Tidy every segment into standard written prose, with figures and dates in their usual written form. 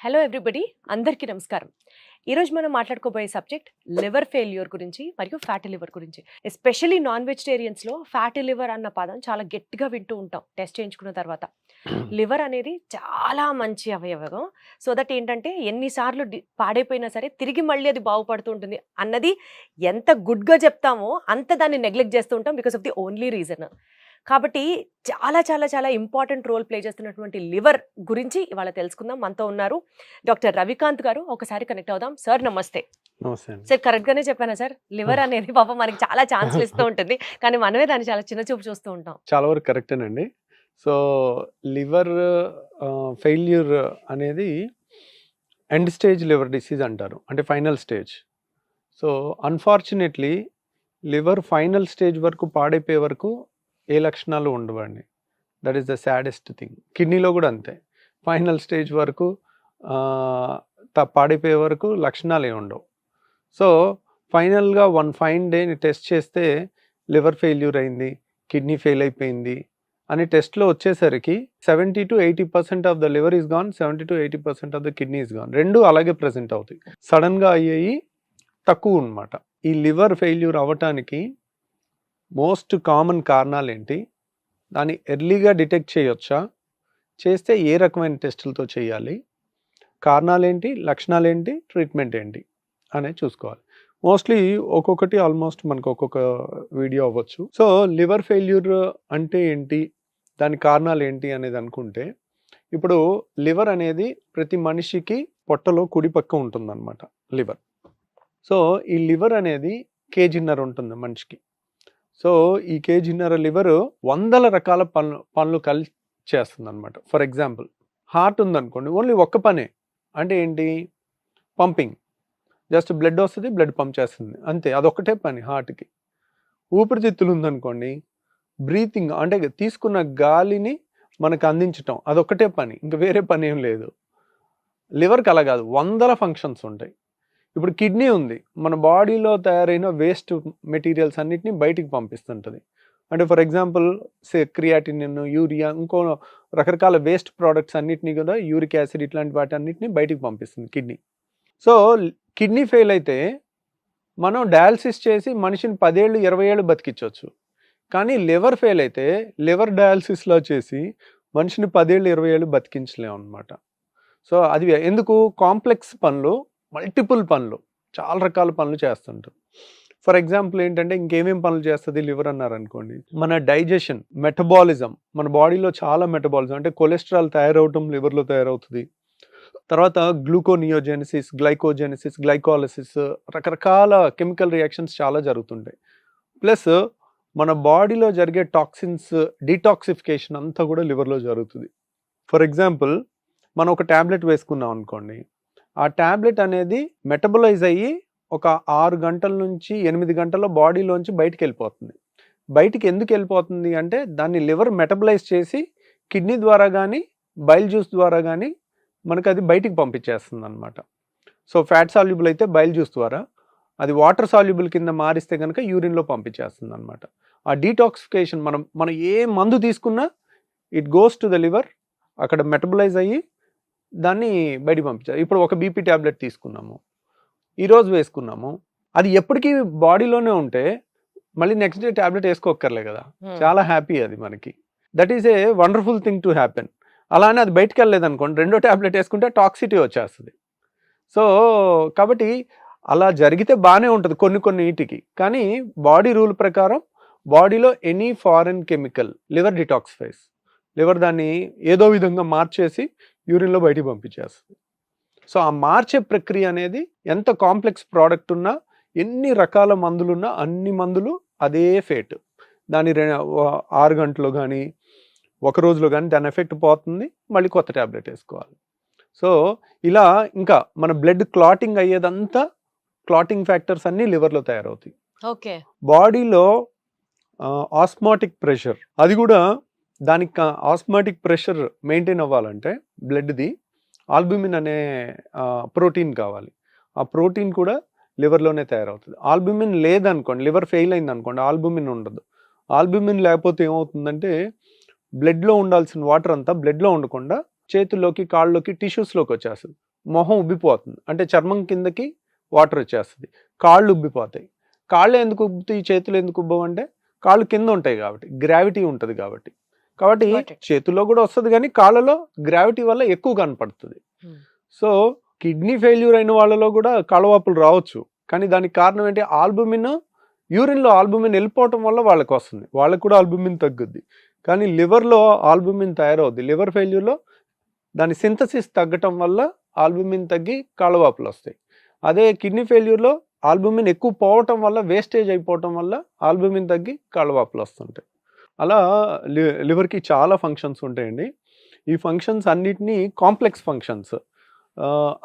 Hello everybody, అందరికీ నమస్కారం. ఈరోజు మనం మాట్లాడుకోబోయే సబ్జెక్ట్ లివర్ ఫెయిల్యూర్ గురించి మరియు ఫ్యాటీ లివర్ గురించి. ఎస్పెషల్లీ నాన్ వెజిటేరియన్స్లో ఫ్యాటీ లివర్ అన్న పదం చాలా గట్టిగా వింటూ ఉంటాం టెస్ట్ చేయించుకున్న తర్వాత. లివర్ అనేది చాలా మంచి అవయవం. సో దట్ ఏంటంటే ఎన్నిసార్లు పాడైపోయినా సరే తిరిగి మళ్ళీ అది బాగుపడుతూ ఉంటుంది అన్నది ఎంత గుడ్గా చెప్తామో అంత దాన్ని నెగ్లెక్ట్ చేస్తూ ఉంటాం because of the only reason. కాబట్టి చాలా చాలా చాలా ఇంపార్టెంట్ రోల్ ప్లే చేస్తున్నటువంటి లివర్ గురించి ఇవాళ తెలుసుకుందాం. మనతో ఉన్నారు డాక్టర్ రవికాంత్ గారు. ఒకసారి కనెక్ట్ అవుదాం. సార్ నమస్తే. సార్ కరెక్ట్ గానే చెప్పానా సార్? లివర్ అనేది పాపం మనకి చాలా ఛాన్స్లు ఇస్తూ ఉంటుంది, కానీ మనమే దాన్ని చాలా చిన్న చూపు చూస్తూ ఉంటాం. చాలా వరకు కరెక్టేనండి. సో లివర్ ఫెయిల్యూర్ అనేది ఎండ్ స్టేజ్ లివర్ డిసీజ్ అంటారు, అంటే final stage. So unfortunately liver final stage వరకు పాడైపోయే వరకు ఏ లక్షణాలు ఉండవండి. That is the saddest thing. కిడ్నీలో కూడా అంతే, ఫైనల్ స్టేజ్ వరకు పాడైపోయే వరకు లక్షణాలు ఏమి ఉండవు. సో ఫైనల్గా వన్ ఫైన్ డేని టెస్ట్ చేస్తే లివర్ ఫెయిల్యూర్ అయింది, కిడ్నీ ఫెయిల్ అయిపోయింది అని టెస్ట్లో వచ్చేసరికి 70 to 80% of the liver is gone, 70 to 80% of the kidney is gone. రెండు అలాగే ప్రజెంట్ అవుతాయి. సడన్గా అయ్యేవి తక్కువ అన్నమాట. ఈ లివర్ ఫెయిల్యూర్ అవ్వటానికి మోస్ట్ కామన్ కారణాలు ఏంటి, దాన్ని ఎర్లీగా డిటెక్ట్ చేయొచ్చా, చేస్తే ఏ రకమైన టెస్టులతో చేయాలి, కారణాలు ఏంటి, లక్షణాలు ఏంటి, ట్రీట్మెంట్ ఏంటి అనేది చూసుకోవాలి. మోస్ట్లీ ఒక్కొక్కటి ఆల్మోస్ట్ మనకు ఒక్కొక్క వీడియో అవ్వచ్చు. సో లివర్ ఫెయిల్యూర్ అంటే ఏంటి, దాని కారణాలు ఏంటి అనేది అనుకుంటే, ఇప్పుడు లివర్ అనేది ప్రతి మనిషికి పొట్టలో కుడి పక్క ఉంటుందన్నమాట లివర్. సో ఈ లివర్ అనేది కేజీన్నర ఉంటుంది మనిషికి. సో ఈ కేజీన్నర లివర్ వందల రకాల పనులు కలిసి చేస్తుంది అనమాట. ఫర్ ఎగ్జాంపుల్ హార్ట్ ఉందనుకోండి, ఓన్లీ ఒక్క పనే, అంటే ఏంటి, పంపింగ్. జస్ట్ బ్లడ్ వస్తుంది, బ్లడ్ పంప్ చేస్తుంది, అంతే, అదొక్కటే పని హార్ట్కి. ఊపిరితిత్తులు ఉందనుకోండి, బ్రీతింగ్, అంటే తీసుకున్న గాలిని మనకు అందించటం, అదొక్కటే పని, ఇంకా వేరే పని ఏం లేదు. లివర్కి అలా కాదు, వందల ఫంక్షన్స్ ఉంటాయి. ఇప్పుడు కిడ్నీ ఉంది, మన బాడీలో తయారైన వేస్ట్ మెటీరియల్స్ అన్నిటిని బయటికి పంపిస్తుంటుంది. అంటే ఫర్ ఎగ్జాంపుల్ క్రియాటినిన్, యూరియా, ఇంకో రకరకాల వేస్ట్ ప్రోడక్ట్స్ అన్నిటినీ కూడా, యూరిక్ యాసిడ్, ఇట్లాంటి వాటి అన్నిటిని బయటికి పంపిస్తుంది కిడ్నీ. సో కిడ్నీ ఫెయిల్ అయితే మనం డయాలసిస్ చేసి మనిషిని 10 ఏళ్ళు 20 ఏళ్ళు బతికించవచ్చు. కానీ లివర్ ఫెయిల్ అయితే లివర్ డయాలసిస్లో చేసి మనిషిని 10 ఏళ్ళు 20 ఏళ్ళు బతికించలేము అనమాట. సో అది ఎందుకు, కాంప్లెక్స్ పనులు, మల్టిపుల్ పనులు, చాలా రకాల పనులు చేస్తుంటారు. ఫర్ ఎగ్జాంపుల్ ఏంటంటే, ఇంకేమేం పనులు చేస్తుంది లివర్ అన్నారు అనుకోండి, మన డైజెషన్, మెటబాలిజం, మన బాడీలో చాలా మెటబాలిజం, అంటే కొలెస్ట్రాల్ తయారవటం లివర్లో తయారవుతుంది. తర్వాత గ్లూకోనియోజెనిసిస్, గ్లైకోజెనిసిస్, గ్లైకాలసిస్, రకరకాల కెమికల్ రియాక్షన్స్ చాలా జరుగుతుంటాయి. ప్లస్ మన బాడీలో జరిగే టాక్సిన్స్ డీటాక్సిఫికేషన్ అంతా కూడా లివర్లో జరుగుతుంది. ఫర్ ఎగ్జాంపుల్ మనం ఒక ట్యాబ్లెట్ వేసుకున్నాం అనుకోండి, ఆ ట్యాబ్లెట్ అనేది మెటబలైజ్ అయ్యి ఒక 6 గంటల నుంచి 8 గంటల్లో బాడీలోంచి బయటికి వెళ్ళిపోతుంది. బయటికి ఎందుకు వెళ్ళిపోతుంది అంటే, దాన్ని లివర్ మెటబలైజ్ చేసి కిడ్నీ ద్వారా కానీ బైల్ జ్యూస్ ద్వారా కానీ మనకు అది బయటికి పంపించేస్తుంది అనమాట. సో ఫ్యాట్ సాల్యుబుల్ అయితే బైల్ జ్యూస్ ద్వారా, అది వాటర్ సాల్యుబుల్ కింద మారిస్తే కనుక యూరిన్లో పంపించేస్తుంది అనమాట. ఆ డీటాక్సిఫికేషన్, మనం ఏ మందు తీసుకున్నా it goes to the liver, అక్కడ మెటబలైజ్ అయ్యి దాన్ని బయటికి పంపించారు. ఇప్పుడు ఒక బీపీ ట్యాబ్లెట్ తీసుకున్నాము, ఈరోజు వేసుకున్నాము, అది ఎప్పటికీ బాడీలోనే ఉంటే మళ్ళీ నెక్స్ట్ డే ట్యాబ్లెట్ వేసుకోక్కర్లే కదా, చాలా హ్యాపీ అది మనకి. That is a wonderful thing to happen. అలానే అది బయటకు వెళ్ళలేదు అనుకోండి, రెండో ట్యాబ్లెట్ వేసుకుంటే టాక్సిటీ వచ్చేస్తుంది. సో కాబట్టి అలా జరిగితే బాగానే ఉంటుంది కొన్ని వీటికి, కానీ బాడీ రూల్ ప్రకారం బాడీలో any foreign chemical liver detoxifies, liver దాన్ని ఏదో విధంగా మార్చేసి యూరిన్లో బయటికి పంపించేస్తుంది. సో ఆ మార్చే ప్రక్రియ అనేది ఎంత కాంప్లెక్స్ ప్రోడక్ట్ ఉన్నా, ఎన్ని రకాల మందులున్నా, అన్ని మందులు అదే ఫేట్, దాని 6 గంటలు కానీ 1 రోజులో కానీ దాని ఎఫెక్ట్ పోతుంది, మళ్ళీ కొత్త ట్యాబ్లెట్ వేసుకోవాలి. సో ఇలా ఇంకా మన బ్లడ్ క్లాటింగ్ అయ్యేదంతా, క్లాటింగ్ ఫ్యాక్టర్స్ అన్నీ లివర్లో తయారవుతాయి. ఓకే, బాడీలో ఆస్మాటిక్ ప్రెషర్, అది కూడా దానికి ఆస్మాటిక్ ప్రెషర్ మెయింటైన్ అవ్వాలంటే బ్లడ్ది ఆల్బుమిన్ అనే ప్రోటీన్ కావాలి. ఆ ప్రోటీన్ కూడా లివర్లోనే తయారవుతుంది. ఆల్బుమిన్ లేదనుకోండి, లివర్ ఫెయిల్ అయింది అనుకోండి, ఆల్బుమిన్ ఉండదు. ఆల్బుమిన్ లేకపోతే ఏమవుతుందంటే, బ్లడ్లో ఉండాల్సిన వాటర్ అంతా బ్లడ్లో ఉండకుండా చేతుల్లోకి, కాళ్ళలోకి, టిష్యూస్లోకి వచ్చేస్తుంది. మొహం ఉబ్బిపోతుంది, అంటే చర్మం కిందకి వాటర్ వచ్చేస్తుంది, కాళ్ళు ఉబ్బిపోతాయి. కాళ్ళు ఎందుకు ఉబ్బుతాయి, చేతులు ఎందుకు ఉబ్బవు అంటే కాళ్ళు కింద ఉంటాయి కాబట్టి, గ్రావిటీ ఉంటుంది కాబట్టి. కాబట్టి Got it. చేతుల్లో కూడా వస్తుంది కానీ కాళ్ళలో గ్రావిటీ వల్ల ఎక్కువ కనపడుతుంది. సో కిడ్నీ ఫెయిల్యూర్ అయిన వాళ్ళలో కూడా కాళ్ళవాపులు రావచ్చు, కానీ దానికి కారణం ఏంటి, ఆల్బుమిన్, యూరిన్లో ఆల్బుమిన్ వెళ్ళిపోవటం వల్ల వాళ్ళకి వస్తుంది, వాళ్ళకి కూడా ఆల్బుమిన్ తగ్గుద్ది. కానీ లివర్లో ఆల్బుమిన్ తయారవుద్ది. లివర్ ఫెయిల్యూర్లో దాని సింథసిస్ తగ్గటం వల్ల ఆల్బుమిన్ తగ్గి కాళ్ళవాపులు వస్తాయి. అదే కిడ్నీ ఫెయిల్యూర్లో ఆల్బుమిన్ ఎక్కువ పోవటం వల్ల, వేస్టేజ్ అయిపోవటం వల్ల ఆల్బుమిన్ తగ్గి కాళ్ళవాపులు వస్తుంటాయి. అలా లివర్కి చాలా ఫంక్షన్స్ ఉంటాయండి. ఈ ఫంక్షన్స్ అన్నిటినీ కాంప్లెక్స్ ఫంక్షన్స్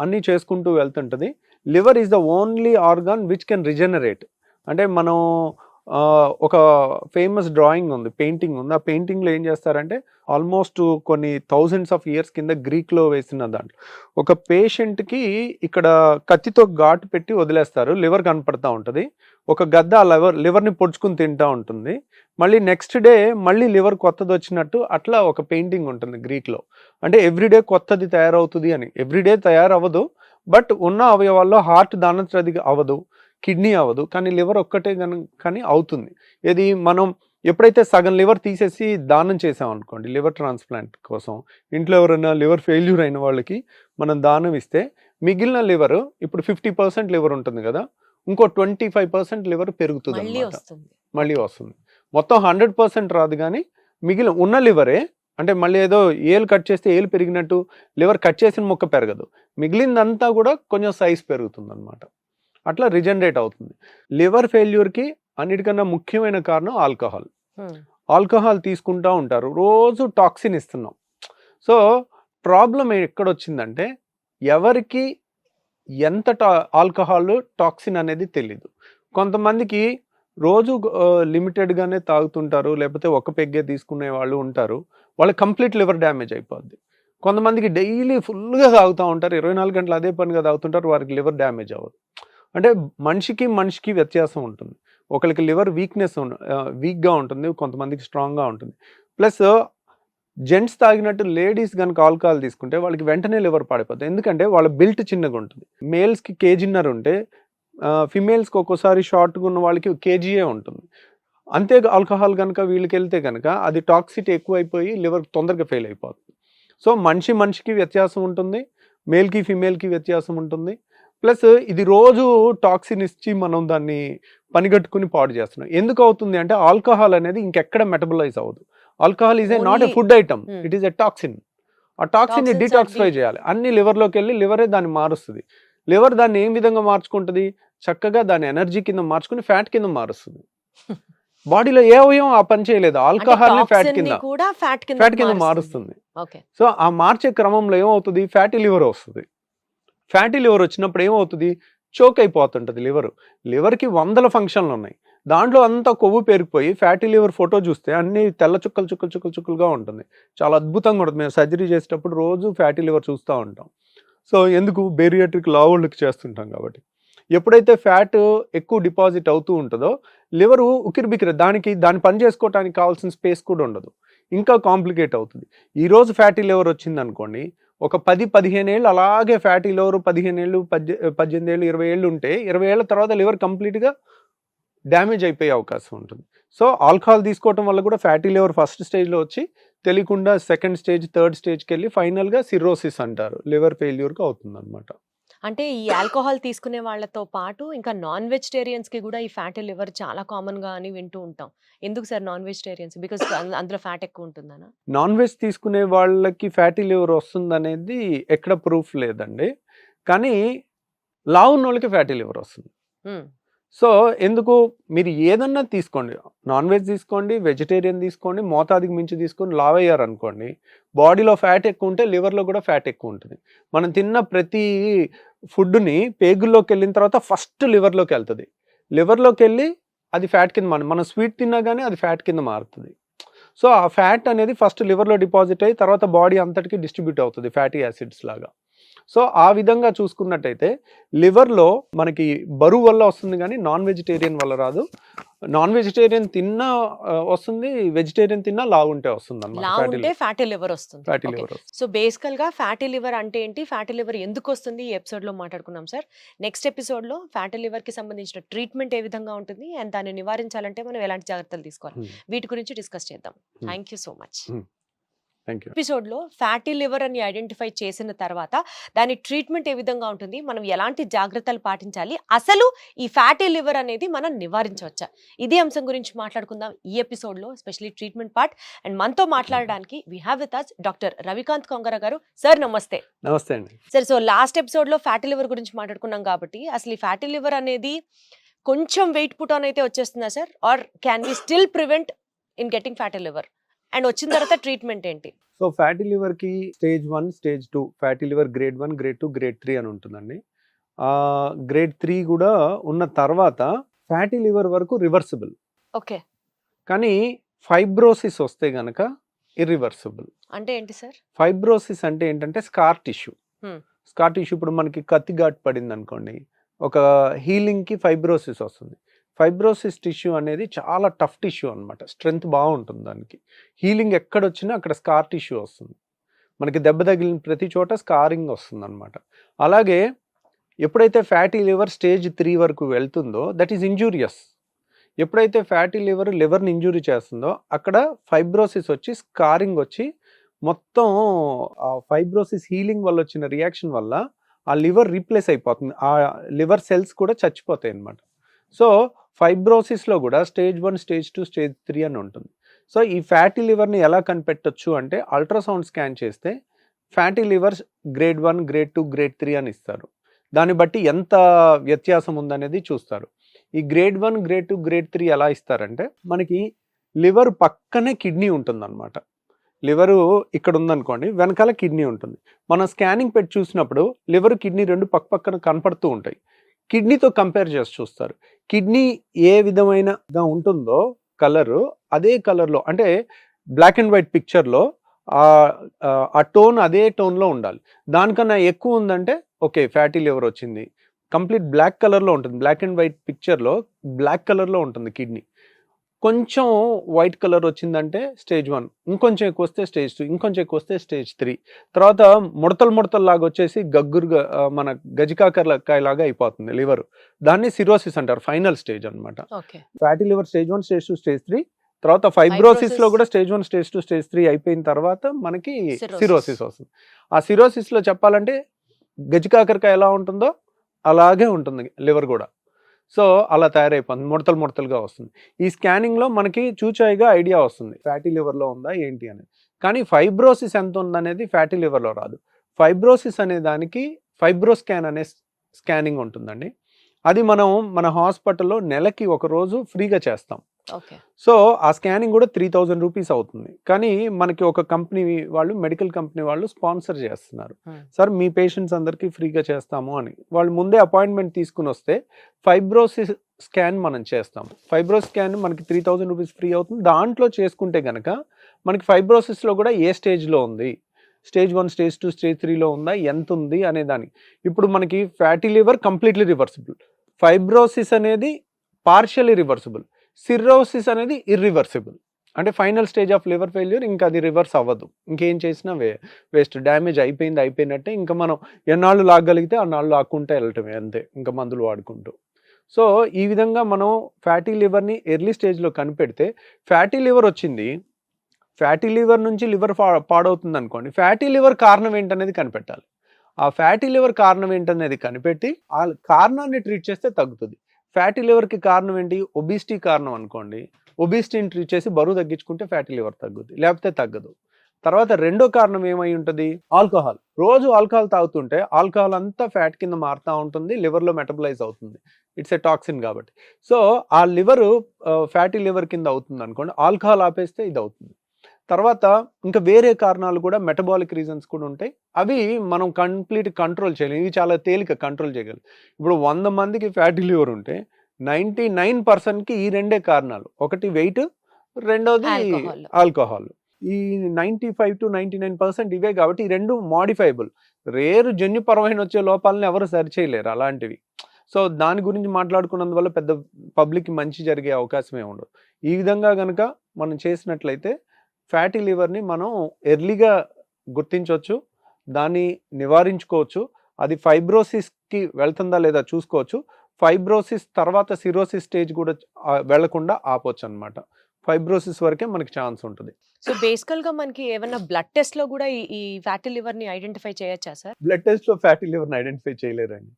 అన్నీ చేసుకుంటూ వెళ్తుంటుంది. Liver is the only organ which can regenerate. అంటే మనం ఒక ఫేమస్ డ్రాయింగ్ ఉంది, పెయింటింగ్ ఉంది. ఆ పెయింటింగ్లో ఏం చేస్తారంటే ఆల్మోస్ట్ కొన్ని థౌజండ్స్ ఆఫ్ ఇయర్స్ కింద గ్రీక్లో వేసిన దాంట్లో ఒక పేషెంట్కి ఇక్కడ కత్తితో ఘాటు పెట్టి వదిలేస్తారు, లివర్ కనపడతా ఉంటుంది. ఒక గద్ద ఆ లివర్ని పొడుచుకుని తింటూ ఉంటుంది. మళ్ళీ నెక్స్ట్ డే మళ్ళీ లివర్ కొత్తది వచ్చినట్టు అట్లా ఒక పెయింటింగ్ ఉంటుంది గ్రీక్లో. అంటే ఎవ్రీడే కొత్తది తయారవుతుంది అని. ఎవ్రీడే తయారవ్వదు, బట్ ఉన్న అవయవాల్లో హార్ట్ దానంతది అవ్వదు, కిడ్నీ అవ్వదు, కానీ లివర్ ఒక్కటే కానీ అవుతుంది. ఇది మనం ఎప్పుడైతే సగం లివర్ తీసేసి దానం చేసాం అనుకోండి, లివర్ ట్రాన్స్ప్లాంట్ కోసం, ఇంట్లో ఎవరైనా లివర్ ఫెయిల్యూర్ అయిన వాళ్ళకి మనం దానం ఇస్తే మిగిలిన లివర్, ఇప్పుడు 50% లివర్ ఉంటుంది కదా, ఇంకో 25% లివర్ పెరుగుతుంది అన్నమాట, మళ్ళీ వస్తుంది. మొత్తం 100% రాదు, కానీ మిగిలిన ఉన్న లివరే, అంటే మళ్ళీ ఏదో ఏలు కట్ చేస్తే ఏలు పెరిగినట్టు లివర్ కట్ చేసిన ముక్క పెరగదు, మిగిలిందంతా కూడా కొంచెం సైజ్ పెరుగుతుంది అనమాట. అట్లా రిజనరేట్ అవుతుంది. లివర్ ఫెయిల్యూర్కి అన్నిటికన్నా ముఖ్యమైన కారణం ఆల్కహాల్. ఆల్కహాల్ తీసుకుంటూ ఉంటారు, రోజు టాక్సిన్ ఇస్తున్నాం. సో ప్రాబ్లం ఎక్కడొచ్చిందంటే ఎవరికి ఎంత ఆల్కహాల్ టాక్సిన్ అనేది తెలీదు. కొంతమందికి రోజు లిమిటెడ్గానే తాగుతుంటారు, లేకపోతే ఒక పెగ్గే తీసుకునే వాళ్ళు ఉంటారు, వాళ్ళకి కంప్లీట్ లివర్ డ్యామేజ్ అయిపోద్ది. కొంతమందికి డైలీ ఫుల్గా తాగుతూ ఉంటారు, 24 గంటలు అదే పనిగా తాగుతుంటారు, వారికి లివర్ డ్యామేజ్ అవ్వదు. అంటే మనిషికి వ్యత్యాసం ఉంటుంది. ఒకరికి లివర్ వీక్గా ఉంటుంది, కొంతమందికి స్ట్రాంగ్గా ఉంటుంది. ప్లస్ జెంట్స్ తాగినట్టు లేడీస్ కనుక ఆల్కహాల్ తీసుకుంటే వాళ్ళకి వెంటనే లివర్ పాడైపోతుంది, ఎందుకంటే వాళ్ళ బిల్ట్ చిన్నగా ఉంటుంది. మేల్స్కి 1.5 kg ఉంటే ఫిమేల్స్కి ఒక్కోసారి షార్ట్గా ఉన్న వాళ్ళకి 1 kg ఉంటుంది. అంతే ఆల్కహాల్ కనుక వీళ్ళకి వెళ్తే కనుక అది టాక్సిటీ ఎక్కువైపోయి లివర్ తొందరగా ఫెయిల్ అయిపోతుంది. సో మనిషికి వ్యత్యాసం ఉంటుంది, మేల్కి ఫిమేల్కి వ్యత్యాసం ఉంటుంది. ప్లస్ ఇది రోజు టాక్సిన్ ఇచ్చి మనం దాన్ని పనిగట్టుకుని పాడు చేస్తున్నాం. ఎందుకు అవుతుంది అంటే ఆల్కహాల్ అనేది ఇంకెక్కడ మెటబలైజ్ అవ్వదు. Alcohol is not a food item, it is a toxin. ఆ టాక్సిన్ ని డిటాక్సిఫై చేయాలి, అన్ని లివర్లోకి వెళ్ళి లివరే దాన్ని మారుస్తుంది. లివర్ దాన్ని ఏం విధంగా మార్చుకుంటుంది, చక్కగా దాన్ని ఎనర్జీ కింద మార్చుకుని ఫ్యాట్ కింద మారుస్తుంది. బాడీలో ఏ అవయవం ఆ పని చేయలేదు, ఆల్కహాల్ ని ఫ్యాట్ కింద మారుస్తుంది. సో ఆ మార్చే క్రమంలో ఏమవుతుంది, ఫ్యాటీ లివర్ వస్తుంది. ఫ్యాటీ లివర్ వచ్చినప్పుడు ఏమవుతుంది, చోక్ అయిపోతుంటుంది లివర్కి 100 ఫంక్షన్లు ఉన్నాయి, దాంట్లో అంతా కొవ్వు పేరుకుపోయి ఫ్యాటీ లివర్ ఫోటో చూస్తే అన్ని తెల్ల చుక్కలుగా ఉంటుంది, చాలా అద్భుతంగా ఉంటుంది. మేము సర్జరీ చేసేటప్పుడు రోజు ఫ్యాటీ లివర్ చూస్తూ ఉంటాం. సో ఎందుకు, బేరియాట్రిక్ లావుళ్ళకి చేస్తుంటాం కాబట్టి. ఎప్పుడైతే ఫ్యాట్ ఎక్కువ డిపాజిట్ అవుతూ ఉంటుందో లివరు ఉక్కిరిబిక్కిరి, దాన్ని పని చేసుకోవడానికి కావాల్సిన స్పేస్ కూడా ఉండదు, ఇంకా కాంప్లికేట్ అవుతుంది. ఈరోజు ఫ్యాటీ లివర్ వచ్చింది అనుకోండి, ఒక 10-15 ఏళ్ళు అలాగే ఫ్యాటీ లివర్, 15 ఏళ్ళు 18 ఏళ్ళు 20 ఏళ్ళు ఉంటే 20 ఏళ్ళ తర్వాత లివర్ కంప్లీట్గా డ్యామేజ్ అయిపోయే అవకాశం ఉంటుంది. సో ఆల్కహాల్ తీసుకోవటం వల్ల కూడా ఫ్యాటీ లివర్ ఫస్ట్ స్టేజ్లో వచ్చి తెలియకుండా సెకండ్ స్టేజ్, థర్డ్ స్టేజ్కి వెళ్ళి ఫైనల్గా సిరోసిస్ అంటారు, లివర్ ఫెయిల్యూర్గా అవుతుంది అనమాట. అంటే ఈ ఆల్కహాల్ తీసుకునే వాళ్ళతో పాటు ఇంకా నాన్ వెజిటేరియన్స్ కి కూడా ఈ ఫ్యాటీ లివర్ చాలా కామన్ గా అని వింటూ ఉంటాం. ఎందుకు సార్ నాన్ వెజిటేరియన్స్? బికాస్ అందులో ఫ్యాట్ ఎక్కువ ఉంటుందనా? నాన్ వెజ్ తీసుకునే వాళ్ళకి ఫ్యాటీ లివర్ వస్తుంది అనేది ఎక్కడ ప్రూఫ్ లేదండి, కానీ లావు ఉన్న వాళ్ళకి ఫ్యాటీ లివర్ వస్తుంది. సో ఎందుకు, మీరు ఏదన్నా తీసుకోండి, నాన్ వెజ్ తీసుకోండి, వెజిటేరియన్ తీసుకోండి, మోతాదుకి మించి తీసుకొని లావ్ అయ్యారు అనుకోండి, బాడీలో ఫ్యాట్ ఎక్కువ ఉంటే లివర్లో కూడా ఫ్యాట్ ఎక్కువ ఉంటుంది. మనం తిన్న ప్రతి ఫుడ్ని పేగుల్లోకి వెళ్ళిన తర్వాత ఫస్ట్ లివర్లోకి వెళ్తుంది, లివర్లోకి వెళ్ళి అది ఫ్యాట్ కింద మనం స్వీట్ తిన్నా కానీ అది ఫ్యాట్ కింద మారుతుంది. సో ఆ ఫ్యాట్ అనేది ఫస్ట్ లివర్లో డిపాజిట్ అయ్యి తర్వాత బాడీ అంతటికి డిస్ట్రిబ్యూట్ అవుతుంది ఫ్యాటీ యాసిడ్స్ లాగా. సో ఆ విధంగా చూసుకున్నట్టయితే లివర్లో మనకి బరువు వల్ల వస్తుంది కానీ నాన్ వెజిటేరియన్ వల్ల రాదు. నాన్ వెజిటేరియన్ తిన్నా వస్తుంది, వెజిటేరియన్ తిన్నా లావు ఉంటే వస్తుంది లావు ఉంటే ఫ్యాటీ లివర్ వస్తుంది. Fatty Okay. లివర్ వస్తుంది. సో బేసికల్ గా ఫ్యాటీ లివర్ అంటే ఏంటి, ఫ్యాటీ లివర్ ఎందుకు వస్తుంది, ఈ ఎపిసోడ్ లో మాట్లాడుకున్నాం సార్. నెక్స్ట్ ఎపిసోడ్ లో ఫ్యాటీ లివర్ కి సంబంధించిన ట్రీట్మెంట్ ఏ విధంగా ఉంటుంది అండ్ దాన్ని నివారించాలంటే మనం ఎలాంటి జాగ్రత్తలు తీసుకోవాలి, వీటి గురించి డిస్కస్ చేద్దాం. Thank you so much. Thank you. Episode లో ఫ్యాటీ లివర్ అని ఐడెంటిఫై చేసిన తర్వాత దాని ట్రీట్మెంట్ ఏ విధంగా ఉంటుంది, మనం ఎలాంటి జాగ్రత్తలు పాటించాలి, అసలు ఈ ఫ్యాటీ లివర్ అనేది మనం నివారించవచ్చా, ఇదే అంశం గురించి మాట్లాడుకుందాం ఈ ఎపిసోడ్ లో, ఎస్పెషల్లీ ట్రీట్మెంట్ పార్ట్. అండ్ మనతో మాట్లాడడానికి we have with us doctor Ravikanth Kongara garu. Sir నమస్తే. నమస్తే అండి. సార్, సో లాస్ట్ ఎపిసోడ్ లో ఫ్యాటీ లివర్ గురించి మాట్లాడుకున్నాం కాబట్టి అసలు ఈ ఫ్యాటీ లివర్ అనేది కొంచెం వెయిట్ పుట్ ఆన్ అయితే వచ్చేస్తుందా sir, or can we still prevent in getting fatty liver, and వచ్చిన తర్వాత ట్రీట్మెంట్ ఏంటి? సో ఫ్యాటీ లివర్కి stage 1, stage 2, fatty liver grade 1, grade 2, grade 3 అని ఉంటుందండి. గ్రేడ్ 3 కూడా ఉన్న తర్వాత ఫ్యాటీ లివర్ వరకు రివర్సిబుల్. ఓకే. కానీ ఫైబ్రోసిస్ వస్తే గనక ఇర్రివర్సిబుల్. అంటే ఏంటి సార్? ఫైబ్రోసిస్ అంటే ఏంటంటే scar tissue. Hmm. Scar tissue ఇప్పుడు మనకి కత్తి ఘాటు పడింది అనుకోండి, ఒక హీలింగ్కి ఫైబ్రోసిస్ వస్తుంది. ఫైబ్రోసిస్ టిష్యూ అనేది చాలా టఫ్ టిష్యూ అనమాట, స్ట్రెంగ్త్ బాగుంటుంది దానికి. హీలింగ్ ఎక్కడొచ్చినా అక్కడ స్కార్ టిష్యూ వస్తుంది, మనకి దెబ్బ తగిలిన ప్రతి చోట స్కారింగ్ వస్తుంది అనమాట. అలాగే ఎప్పుడైతే ఫ్యాటీ లివర్ స్టేజ్ 3 వరకు వెళ్తుందో దట్ ఈస్ ఇంజూరియస్. ఎప్పుడైతే ఫ్యాటీ లివర్ని ఇంజూరీ చేస్తుందో అక్కడ ఫైబ్రోసిస్ వచ్చి స్కారింగ్ వచ్చి మొత్తం ఆ ఫైబ్రోసిస్ హీలింగ్ వల్ల వచ్చిన రియాక్షన్ వల్ల ఆ లివర్ రీప్లేస్ అయిపోతుంది, ఆ లివర్ సెల్స్ కూడా చచ్చిపోతాయి అన్నమాట. సో ఫైబ్రోసిస్లో కూడా స్టేజ్ 1, స్టేజ్ 2, స్టేజ్ 3 అని ఉంటుంది. సో ఈ ఫ్యాటీ లివర్ని ఎలా కనిపెట్టొచ్చు అంటే అల్ట్రాసౌండ్ స్కాన్ చేస్తే fatty liver grade 1, grade 2, grade 3 అని ఇస్తారు. దాన్ని బట్టి ఎంత వ్యత్యాసం ఉందనేది చూస్తారు. ఈ గ్రేడ్ 1, గ్రేడ్ 2, గ్రేడ్ 3 ఎలా ఇస్తారంటే మనకి లివర్ పక్కనే కిడ్నీ ఉంటుందన్నమాట. లివరు ఇక్కడ ఉందనుకోండి, వెనకాల కిడ్నీ ఉంటుంది. మనం స్కానింగ్ పెట్టి చూసినప్పుడు లివర్ కిడ్నీ రెండు పక్క పక్కన కనపడుతూ ఉంటాయి. కిడ్నీతో కంపేర్ చేసి చూస్తారు. కిడ్నీ ఏ విధమైనగా ఉంటుందో కలరు అదే కలర్లో, అంటే బ్లాక్ అండ్ వైట్ పిక్చర్లో ఆ టోన్ అదే టోన్లో ఉండాలి. దానికన్నా ఎక్కువ ఉందంటే ఓకే ఫ్యాటీ లివర్ వచ్చింది. కంప్లీట్ బ్లాక్ కలర్లో ఉంటుంది, బ్లాక్ అండ్ వైట్ పిక్చర్లో బ్లాక్ కలర్లో ఉంటుంది కిడ్నీ. కొంచెం వైట్ కలర్ వచ్చిందంటే స్టేజ్ 1, ఇంకొంచెం ఎక్కువ వస్తే స్టేజ్ 2, ఇంకొంచెం ఎక్కువ వస్తే స్టేజ్ 3. తర్వాత ముడతలు లాగా వచ్చేసి గగ్గురుగా మన గజికాకరకాయలాగా అయిపోతుంది లివర్. దాన్ని సిరోసిస్ అంటారు, ఫైనల్ స్టేజ్ అనమాట. Fatty liver stage 1, stage 2, stage 3. తర్వాత ఫైబ్రోసిస్ లో కూడా స్టేజ్ 1, స్టేజ్ 2, స్టేజ్ 3 అయిపోయిన తర్వాత మనకి సిరోసిస్ వస్తుంది. ఆ సిరోసిస్ లో చెప్పాలంటే గజికాకరకాయ ఎలా ఉంటుందో అలాగే ఉంటుంది లివర్ కూడా. సో అలా తయారైపోతుంది, ముడతలుగా వస్తుంది. ఈ స్కానింగ్లో మనకి చూచాయిగా ఐడియా వస్తుంది ఫ్యాటీ లివర్లో ఉందా ఏంటి అనేది. కానీ ఫైబ్రోసిస్ ఎంత ఉందనేది ఫ్యాటీ లివర్లో రాదు. ఫైబ్రోసిస్ అనే దానికి ఫైబ్రోస్కాన్ అనే స్కానింగ్ ఉంటుందండి. అది మనం మన హాస్పిటల్లో నెలకి ఒక రోజు ఫ్రీగా చేస్తాం. సో ఆ స్కానింగ్ కూడా 3000 రూపీస్ అవుతుంది. కానీ మనకి ఒక కంపెనీ వాళ్ళు, మెడికల్ కంపెనీ వాళ్ళు స్పాన్సర్ చేస్తున్నారు. సార్ మీ పేషెంట్స్ అందరికీ ఫ్రీగా చేస్తాము అని. వాళ్ళు ముందే అపాయింట్మెంట్ తీసుకుని వస్తే ఫైబ్రోసిస్ స్కాన్ మనం చేస్తాము. ఫైబ్రోసిస్ స్కాన్ మనకి 3000 రూపీస్ ఫ్రీ అవుతుంది. దాంట్లో చేసుకుంటే కనుక మనకి ఫైబ్రోసిస్లో కూడా ఏ స్టేజ్లో ఉంది, స్టేజ్ 1, స్టేజ్ 2, స్టేజ్ 3లో ఉందా, ఎంత ఉంది అనే దానికి. ఇప్పుడు మనకి fatty liver completely reversible, fibrosis అనేది పార్షియలీ రివర్సిబుల్, సిర్రోసిస్ అనేది ఇర్రివర్సిబుల్. అంటే final stage of liver failure, ఇంకా అది రివర్స్ అవ్వదు. ఇంకేం చేసినా వేస్ట్, డ్యామేజ్ అయిపోయినట్టే. ఇంకా మనం ఎన్నాళ్ళు లాగగలిగితే అన్నాళ్ళు లాక్కుంటే వెళ్ళటమే అంతే, ఇంకా మందులు వాడుకుంటూ. సో ఈ విధంగా మనం ఫ్యాటీ లివర్ని ఎర్లీ స్టేజ్లో కనిపెడితే, ఫ్యాటీ లివర్ వచ్చింది, ఫ్యాటీ లివర్ నుంచి లివర్ పాడవుతుంది అనుకోండి, ఫ్యాటీ లివర్ కారణం ఏంటనేది కనిపెట్టాలి. ఆ ఫ్యాటీ లివర్ కారణం ఏంటనేది కనిపెట్టి ఆ కారణాన్ని ట్రీట్ చేస్తే తగ్గుతుంది. ఫ్యాటీ లివర్కి కారణం ఏంటి, ఒబిసిటీ కారణం అనుకోండి, ఒబిసిటీని ట్రీట్ చేసి బరువు తగ్గించుకుంటే ఫ్యాటీ లివర్ తగ్గుద్ది, లేకపోతే తగ్గదు. తర్వాత రెండో కారణం ఏమై ఉంటుంది, ఆల్కహాల్. రోజు ఆల్కహాల్ తాగుతుంటే ఆల్కహాల్ అంతా ఫ్యాట్ కింద మారుతూ ఉంటుంది, లివర్లో మెటబలైజ్ అవుతుంది, ఇట్స్ ఏ టాక్సిన్ కాబట్టి. సో ఆ లివరు ఫ్యాటీ లివర్ కింద అవుతుంది అనుకోండి, ఆల్కహాల్ ఆపేస్తే ఇది అవుతుంది. తర్వాత ఇంకా వేరే కారణాలు కూడా, మెటబాలిక్ రీజన్స్ కూడా ఉంటాయి. అవి మనం కంప్లీట్ కంట్రోల్ చేయలేము, ఇవి చాలా తేలిక కంట్రోల్ చేయగలం. ఇప్పుడు 100 మందికి ఫ్యాటీ లివర్ ఉంటే 99%కి ఈ రెండే కారణాలు. ఒకటి వెయిట్, రెండోది ఆల్కహాల్. ఈ 95-99% ఇవే కాబట్టి ఈ రెండు మోడిఫైబుల్. రేరు జన్యుపరమైన వచ్చే లోపాలను ఎవరు సరిచేయలేరు అలాంటివి. సో దాని గురించి మాట్లాడుకున్నందువల్ల పెద్ద పబ్లిక్కి మంచి జరిగే అవకాశమే ఉండదు. ఈ విధంగా కనుక మనం చేసినట్లయితే ఫ్యాటీ లివర్ని మనం ఎర్లీగా గుర్తించవచ్చు, దాన్ని నివారించుకోవచ్చు. అది ఫైబ్రోసిస్కి వెళ్తుందా లేదా చూసుకోవచ్చు. ఫైబ్రోసిస్ తర్వాత సిరోసిస్ స్టేజ్ కూడా వెళ్లకుండా ఆపొచ్చు అనమాట. ఫైబ్రోసిస్ వరకే మనకి ఛాన్స్ ఉంటుంది. సో బేసికల్ గా మనకి ఏమైనా బ్లడ్ టెస్ట్ లో కూడా ఈ ఫ్యాటీ లివర్ ని ఐడెంటిఫై చేయొచ్చా సార్? బ్లడ్ టెస్ట్ లో ఫ్యాటీ లివర్ని ఐడెంటిఫై చేయలేరండి.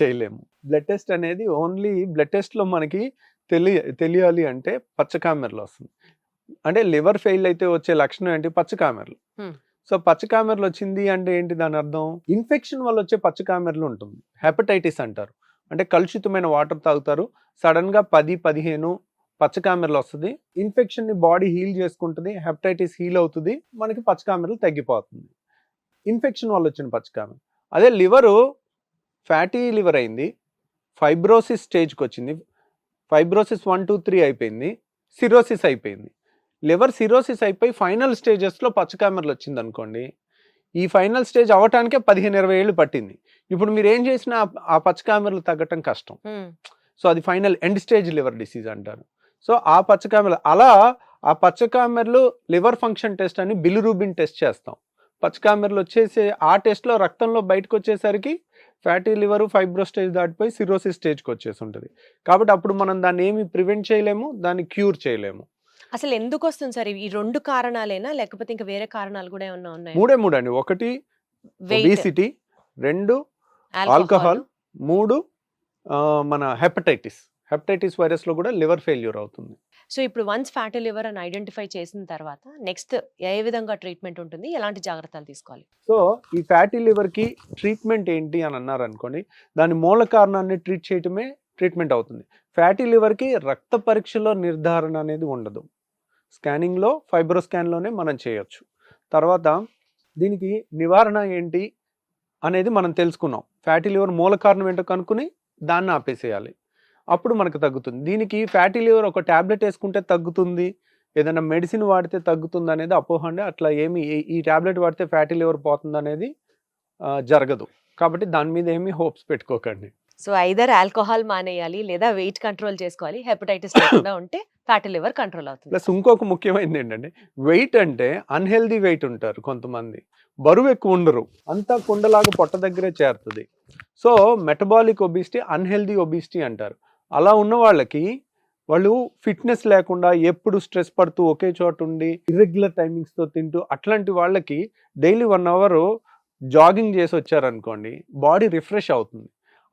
చేయలేము. బ్లడ్ టెస్ట్ అనేది ఓన్లీ బ్లడ్ టెస్ట్ లో మనకి తెలియాలి అంటే పచ్చకామెరలు వస్తుంది. అంటే లివర్ ఫెయిల్ అయితే వచ్చే లక్షణం ఏంటి? పచ్చకామెరలు. సో పచ్చకామెరలు వచ్చింది అంటే ఏంటి దాని అర్థం? ఇన్ఫెక్షన్ వల్ల వచ్చే పచ్చకామెరలు ఉంటుంది. హెపటైటిస్ అంటారు. అంటే కలుషితమైన వాటర్ తాగుతారు, సడన్ గా 10-15 పచ్చకామెరలు వస్తుంది. ఇన్ఫెక్షన్ ని బాడీ హీల్ చేసుకుంటుంది, హెపటైటిస్ హీల్ అవుతుంది, మనకి పచ్చకామెరలు తగ్గిపోతుంది. ఇన్ఫెక్షన్ వల్ల వచ్చిన పచ్చకామెరలు. అదే లివరు ఫ్యాటీ లివర్ అయింది, ఫైబ్రోసిస్ స్టేజ్కి వచ్చింది, ఫైబ్రోసిస్ 1, 2, 3 అయిపోయింది, సిరోసిస్ అయిపోయింది. లివర్ సిరోసిస్ అయిపోయి ఫైనల్ స్టేజెస్లో పచ్చకామెరలు వచ్చింది అనుకోండి, ఈ ఫైనల్ స్టేజ్ అవ్వటానికే 15-20 ఏళ్ళు పట్టింది. ఇప్పుడు మీరు ఏం చేసినా ఆ పచ్చకామెరలు తగ్గటం కష్టం. సో అది final end stage liver disease అంటారు. సో ఆ పచ్చకామెరలు అలా ఆ పచ్చకామెరలు లివర్ ఫంక్షన్ టెస్ట్ అని బిలిరూబిన్ టెస్ట్ చేస్తాం. పచ్చకామెరలు వచ్చేసి ఆ టెస్ట్లో రక్తంలో బయటకు వచ్చేసరికి ఫ్యాటీ లివర్ ఫైబ్రో స్టేజ్ దాటిపోయి సిరోసిస్ స్టేజ్కి వచ్చేసి ఉంటుంది. కాబట్టి అప్పుడు మనం దాన్ని ఏమి ప్రివెంట్ చేయలేము, దాన్ని క్యూర్ చేయలేము. అసలు ఎందుకు వస్తుంది సార్? ఈ 2 కారణాలేనా లేకపోతే ఇంకా వేరే కారణాలు కూడా ఏమన్నా ఉన్నాయా? మూడే అండి. 1 ఒబేసిటీ, 2 ఆల్కహాల్, 3 మన హెపటైటిస్ వైరస్ లో కూడా లివర్ ఫెయిల్యూర్ అవుతుంది. సో ఇప్పుడు వన్స్ ఫ్యాటీ లివర్ అని ఐడెంటిఫై చేసిన తర్వాత నెక్స్ట్ ఏ విధంగా ట్రీట్మెంట్ ఉంటుంది, ఎలాంటి జాగ్రత్తలు తీసుకోవాలి? సో ఈ ఫ్యాటీ లివర్ కి ట్రీట్మెంట్ ఏంటి అని అన్నారు అనుకోండి, దాని మూల కారణాన్ని ట్రీట్ చేయటమే ట్రీట్మెంట్ అవుతుంది. ఫ్యాటీ లివర్ కి రక్త పరీక్షలో నిర్ధారణ అనేది ఉండదు. స్కానింగ్ లో ఫైబ్రో స్కాన్ లోనే మనం చేయొచ్చు. తర్వాత దీనికి నివారణ ఏంటి అనేది మనం తెలుసుకున్నాం. ఫ్యాటీ లివర్ మూల కారణం ఏంటో కనుక్కుని దాన్ని ఆపేసేయాలి, అప్పుడు మనకు తగ్గుతుంది. దీనికి ఫ్యాటీ లివర్ ఒక ట్యాబ్లెట్ వేసుకుంటే తగ్గుతుంది, ఏదైనా మెడిసిన్ వాడితే తగ్గుతుంది అనేది అపోహ అండి. అట్లా ఏమి ఈ ట్యాబ్లెట్ వాడితే ఫ్యాటీ లివర్ పోతుంది అనేది జరగదు. కాబట్టి దాని మీద ఏమి హోప్స్ పెట్టుకోకండి. సో ఐదర్ ఆల్కహాల్ మానేయాలి లేదా వెయిట్ కంట్రోల్ చేసుకోవాలి. హెపటైటిస్ లేకుండా ఉంటే ఫ్యాటీ లివర్ కంట్రోల్ అవుతుంది. ప్లస్ ఇంకొక ముఖ్యమైనది ఏంటంటే వెయిట్ అంటే అన్హెల్దీ వెయిట్ ఉంటారు కొంతమంది, బరువు ఎక్కువ ఉండరు, అంతా కుండలాగా పొట్ట దగ్గరే చేరుతుంది. So metabolic obesity, unhealthy obesity అంటారు. అలా ఉన్న వాళ్ళకి వాళ్ళు ఫిట్నెస్ లేకుండా ఎప్పుడు స్ట్రెస్ పడుతూ ఒకే చోట ఉండి ఇర్రెగ్యులర్ టైమింగ్స్తో తింటూ అట్లాంటి వాళ్ళకి డైలీ 1 అవర్ జాగింగ్ చేసి వచ్చారనుకోండి, బాడీ రిఫ్రెష్ అవుతుంది.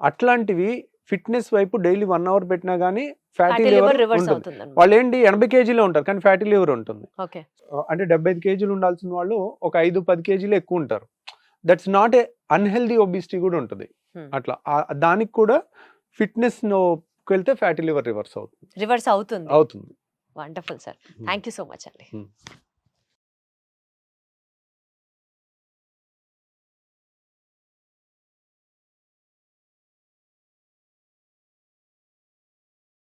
అట్లాంటివి ఫిట్నెస్ వైపు డైలీ 1 అవర్ పెట్టినా కానీ ఫ్యాటీ లివర్ ఉంటుంది. వాళ్ళు ఏంటి 80 కేజీలో ఉంటారు కానీ ఫ్యాటీ లివర్ ఉంటుంది. అంటే 75 కేజీలు ఉండాల్సిన వాళ్ళు ఒక 5-10 కేజీలు ఎక్కువ ఉంటారు. That's not a unhealthy obesity కూడా ఉంటుంది. అట్లా దానికి కూడా ఫిట్నెస్ వెళ్తే ఫ్యాటీ లివర్ రివర్స్ అవుతుంది. Wonderful sir, thank you so much అండి.